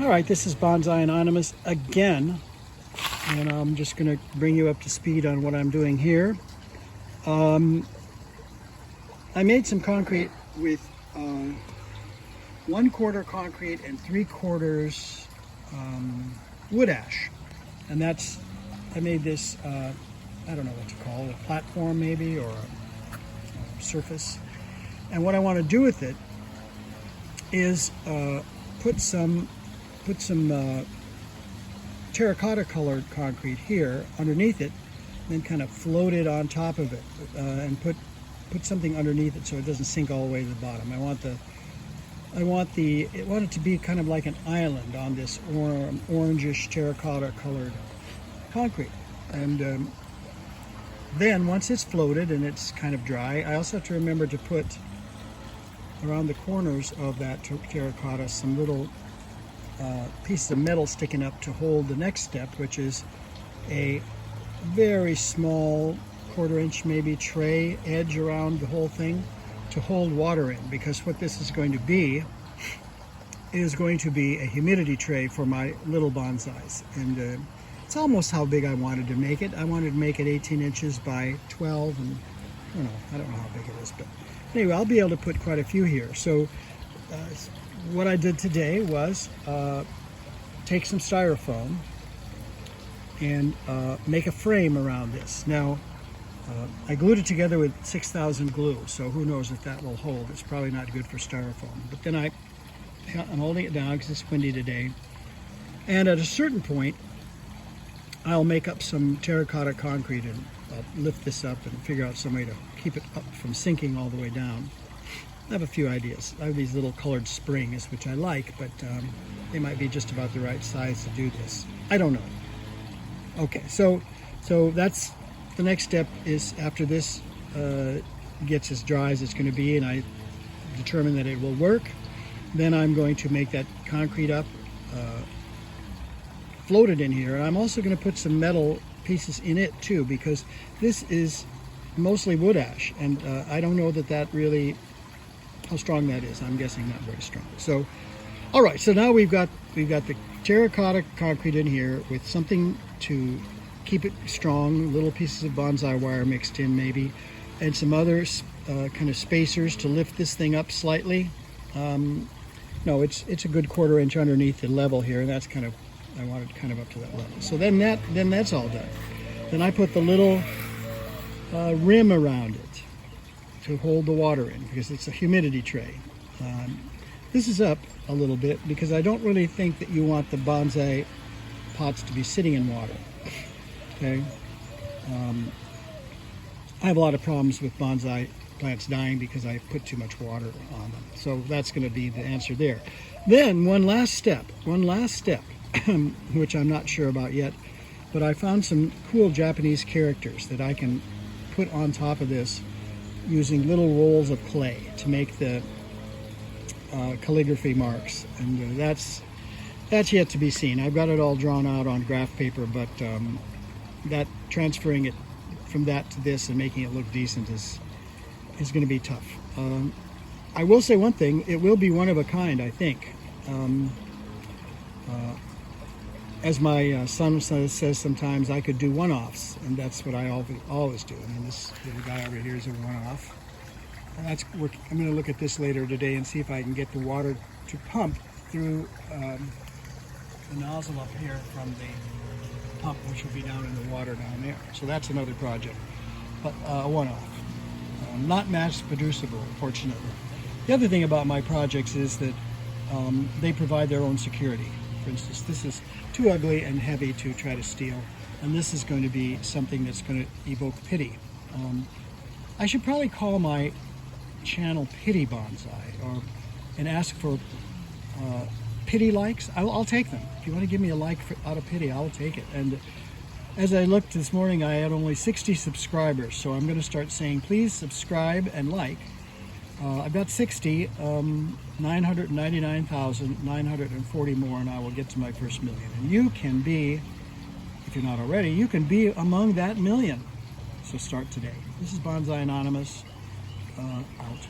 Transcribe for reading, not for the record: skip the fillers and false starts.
All right, this is Bonsai Anonymous again, and I'm just going to bring you up to speed on what I'm doing here. I made some concrete with 1/4 concrete and 3/4 wood ash, and I made this, I don't know what to call it, a platform maybe, or a surface. And what I want to do with it is put some terracotta colored concrete here underneath it, then kind of float it on top of it, and put something underneath it so it doesn't sink all the way to the bottom. I want it to be kind of like an island on this orangish terracotta colored concrete. And then once it's floated and it's kind of dry, I also have to remember to put around the corners of that terracotta some little pieces of metal sticking up to hold the next step, which is a very small 1/4 inch maybe tray edge around the whole thing to hold water in, because what this is going to be a humidity tray for my little bonsais. And it's almost how big I wanted to make it. I wanted to make it 18 inches by 12, and I don't know how big it is, but anyway, I'll be able to put quite a few here. So what I did today was take some styrofoam and make a frame around this. Now, I glued it together with 6,000 glue, so who knows if that will hold. It's probably not good for styrofoam. But then I'm holding it down because it's windy today. And at a certain point, I'll make up some terracotta concrete and I'll lift this up and figure out some way to keep it up from sinking all the way down. I have a few ideas. I have these little colored springs, which I like, but they might be just about the right size to do this. I don't know. Okay, so that's the next step. Is after this gets as dry as it's going to be and I determine that it will work, then I'm going to make that concrete up, float it in here. And I'm also going to put some metal pieces in it too, because this is mostly wood ash, and I don't know that really, how strong that is. I'm guessing not very strong. So, all right, so now we've got the terracotta concrete in here with something to keep it strong, little pieces of bonsai wire mixed in maybe, and some other kind of spacers to lift this thing up slightly. No, it's a good 1/4 inch underneath the level here, and that's kind of, I want it kind of up to that level. So then that's all done. Then I put the little rim around it to hold the water in, because it's a humidity tray. This is up a little bit because I don't really think that you want the bonsai pots to be sitting in water. Okay. I have a lot of problems with bonsai plants dying because I put too much water on them. So that's going to be the answer there. Then one last step, which I'm not sure about yet, but I found some cool Japanese characters that I can put on top of this using little rolls of clay to make the calligraphy marks, and that's yet to be seen. I've got it all drawn out on graph paper, but that transferring it from that to this and making it look decent is going to be tough. I will say one thing: it will be one of a kind, I think. As my son says sometimes, I could do one-offs, and that's what I always do. I mean, this little guy over here is a one-off. I'm going to look at this later today and see if I can get the water to pump through the nozzle up here from the pump, which will be down in the water down there. So that's another project, but a one-off. Not mass producible, fortunately. The other thing about my projects is that they provide their own security. For instance, this is too ugly and heavy to try to steal, and this is going to be something that's going to evoke pity. I should probably call my channel Pity Bonsai, and ask for pity likes. I'll take them. If you want to give me a like out of pity, I'll take it. And as I looked this morning, I had only 60 subscribers, so I'm going to start saying please subscribe and like. I've got 60, 999,940 more, and I will get to my first million. And you can be, if you're not already, you can be among that million. So start today. This is Bonsai Anonymous, out.